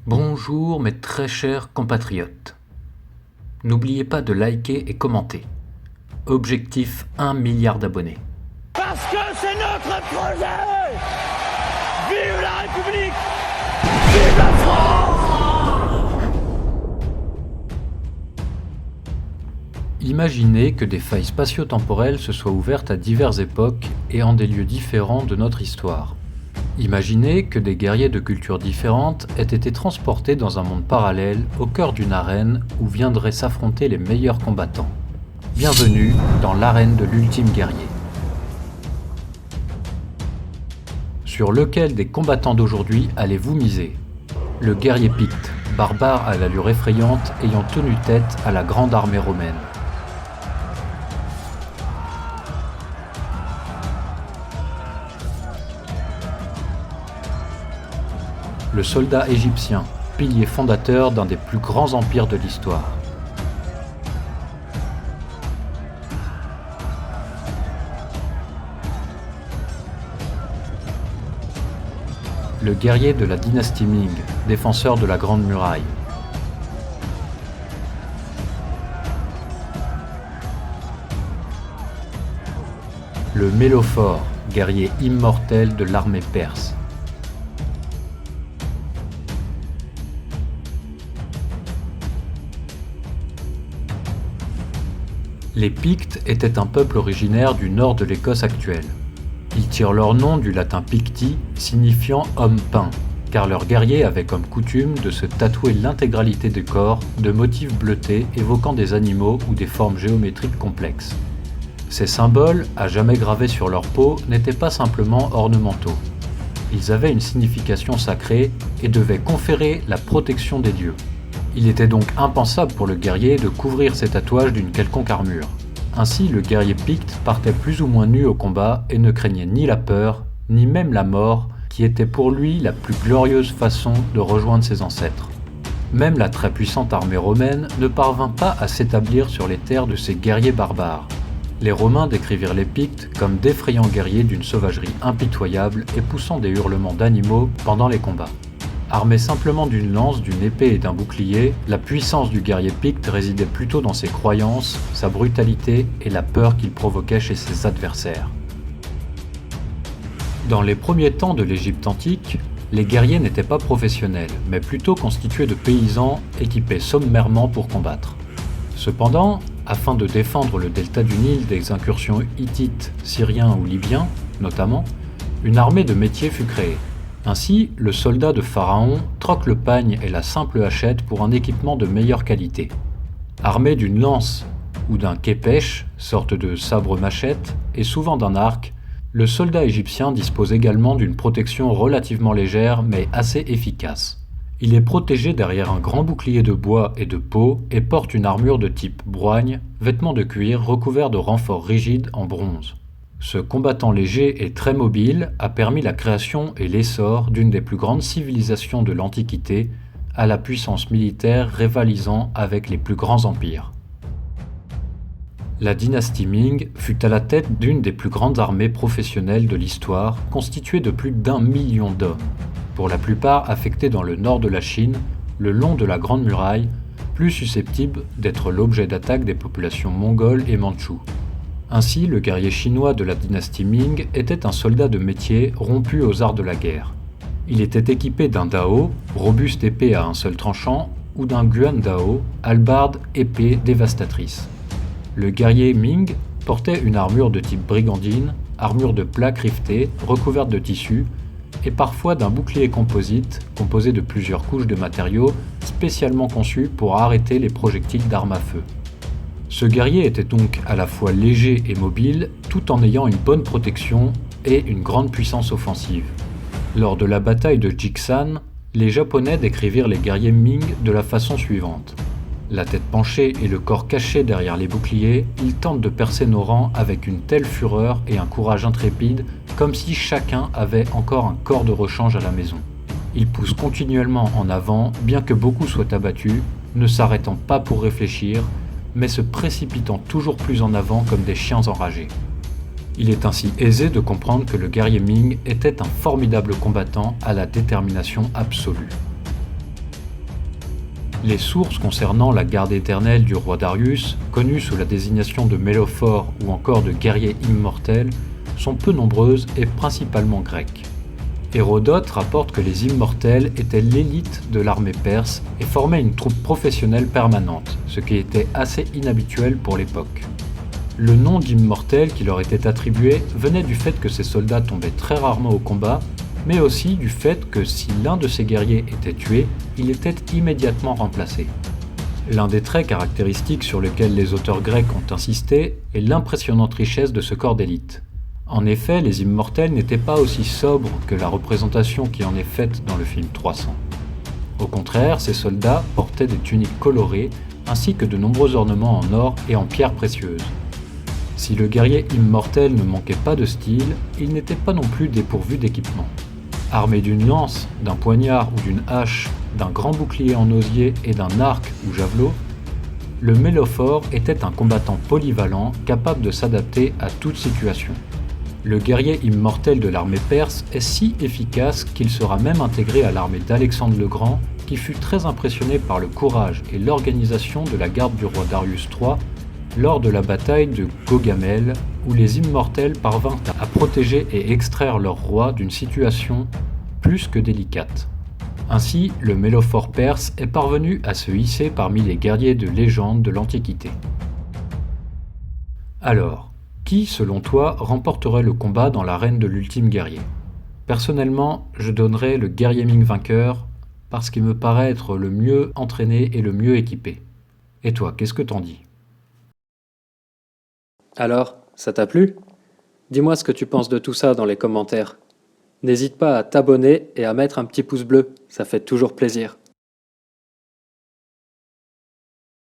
Bonjour mes très chers compatriotes. N'oubliez pas de liker et commenter. Objectif 1 milliard d'abonnés. Parce que c'est notre projet. Vive la République. Vive la France. Imaginez que des failles spatio-temporelles se soient ouvertes à diverses époques et en des lieux différents de notre histoire. Imaginez que des guerriers de cultures différentes aient été transportés dans un monde parallèle au cœur d'une arène où viendraient s'affronter les meilleurs combattants. Bienvenue dans l'arène de l'ultime guerrier. Sur lequel des combattants d'aujourd'hui allez-vous miser? Le guerrier picte, barbare à l'allure effrayante ayant tenu tête à la grande armée romaine. Le soldat égyptien, pilier fondateur d'un des plus grands empires de l'histoire. Le guerrier de la dynastie Ming, défenseur de la Grande Muraille. Le Mélophore, guerrier immortel de l'armée perse. Les Pictes étaient un peuple originaire du nord de l'Écosse actuelle. Ils tirent leur nom du latin picti, signifiant homme peint, car leurs guerriers avaient comme coutume de se tatouer l'intégralité du corps de motifs bleutés évoquant des animaux ou des formes géométriques complexes. Ces symboles, à jamais gravés sur leur peau, n'étaient pas simplement ornementaux. Ils avaient une signification sacrée et devaient conférer la protection des dieux. Il était donc impensable pour le guerrier de couvrir ses tatouages d'une quelconque armure. Ainsi, le guerrier picte partait plus ou moins nu au combat et ne craignait ni la peur, ni même la mort, qui était pour lui la plus glorieuse façon de rejoindre ses ancêtres. Même la très puissante armée romaine ne parvint pas à s'établir sur les terres de ces guerriers barbares. Les Romains décrivirent les Pictes comme d'effrayants guerriers d'une sauvagerie impitoyable et poussant des hurlements d'animaux pendant les combats. Armé simplement d'une lance, d'une épée et d'un bouclier, la puissance du guerrier picte résidait plutôt dans ses croyances, sa brutalité et la peur qu'il provoquait chez ses adversaires. Dans les premiers temps de l'Égypte antique, les guerriers n'étaient pas professionnels, mais plutôt constitués de paysans équipés sommairement pour combattre. Cependant, afin de défendre le delta du Nil des incursions hittites, syriens ou libyens, notamment, une armée de métiers fut créée. Ainsi, le soldat de Pharaon troque le pagne et la simple hachette pour un équipement de meilleure qualité. Armé d'une lance ou d'un képech, sorte de sabre-machette, et souvent d'un arc, le soldat égyptien dispose également d'une protection relativement légère mais assez efficace. Il est protégé derrière un grand bouclier de bois et de peau et porte une armure de type broigne, vêtement de cuir recouvert de renforts rigides en bronze. Ce combattant léger et très mobile a permis la création et l'essor d'une des plus grandes civilisations de l'Antiquité, à la puissance militaire rivalisant avec les plus grands empires. La dynastie Ming fut à la tête d'une des plus grandes armées professionnelles de l'histoire, constituée de plus d'1 million d'hommes, pour la plupart affectés dans le nord de la Chine, le long de la Grande Muraille, plus susceptibles d'être l'objet d'attaques des populations mongoles et mandchoues. Ainsi, le guerrier chinois de la dynastie Ming était un soldat de métier rompu aux arts de la guerre. Il était équipé d'un dao, robuste épée à un seul tranchant, ou d'un guan dao, hallebarde épée dévastatrice. Le guerrier Ming portait une armure de type brigandine, armure de plaques rivetées, recouverte de tissu, et parfois d'un bouclier composite, composé de plusieurs couches de matériaux spécialement conçus pour arrêter les projectiles d'armes à feu. Ce guerrier était donc à la fois léger et mobile, tout en ayant une bonne protection et une grande puissance offensive. Lors de la bataille de Jiksan, les Japonais décrivirent les guerriers Ming de la façon suivante. La tête penchée et le corps caché derrière les boucliers, ils tentent de percer nos rangs avec une telle fureur et un courage intrépide, comme si chacun avait encore un corps de rechange à la maison. Ils poussent continuellement en avant, bien que beaucoup soient abattus, ne s'arrêtant pas pour réfléchir, mais se précipitant toujours plus en avant comme des chiens enragés. Il est ainsi aisé de comprendre que le guerrier Ming était un formidable combattant à la détermination absolue. Les sources concernant la garde éternelle du roi Darius, connue sous la désignation de Mélophore ou encore de guerrier immortel, sont peu nombreuses et principalement grecques. Hérodote rapporte que les immortels étaient l'élite de l'armée perse et formaient une troupe professionnelle permanente, ce qui était assez inhabituel pour l'époque. Le nom d'immortel qui leur était attribué venait du fait que ces soldats tombaient très rarement au combat, mais aussi du fait que si l'un de ces guerriers était tué, il était immédiatement remplacé. L'un des traits caractéristiques sur lesquels les auteurs grecs ont insisté est l'impressionnante richesse de ce corps d'élite. En effet, les immortels n'étaient pas aussi sobres que la représentation qui en est faite dans le film 300. Au contraire, ces soldats portaient des tuniques colorées ainsi que de nombreux ornements en or et en pierres précieuses. Si le guerrier immortel ne manquait pas de style, il n'était pas non plus dépourvu d'équipement. Armé d'une lance, d'un poignard ou d'une hache, d'un grand bouclier en osier et d'un arc ou javelot, le Mélophore était un combattant polyvalent capable de s'adapter à toute situation. Le guerrier immortel de l'armée perse est si efficace qu'il sera même intégré à l'armée d'Alexandre le Grand, qui fut très impressionné par le courage et l'organisation de la garde du roi Darius III lors de la bataille de Gaugamel, où les immortels parvinrent à protéger et extraire leur roi d'une situation plus que délicate. Ainsi, le Mélophore perse est parvenu à se hisser parmi les guerriers de légende de l'Antiquité. Alors, qui, selon toi, remporterait le combat dans l'arène de l'ultime guerrier ? Personnellement, je donnerais le guerrier Ming vainqueur parce qu'il me paraît être le mieux entraîné et le mieux équipé. Et toi, qu'est-ce que t'en dis ? Alors, ça t'a plu ? Dis-moi ce que tu penses de tout ça dans les commentaires. N'hésite pas à t'abonner et à mettre un petit pouce bleu, ça fait toujours plaisir.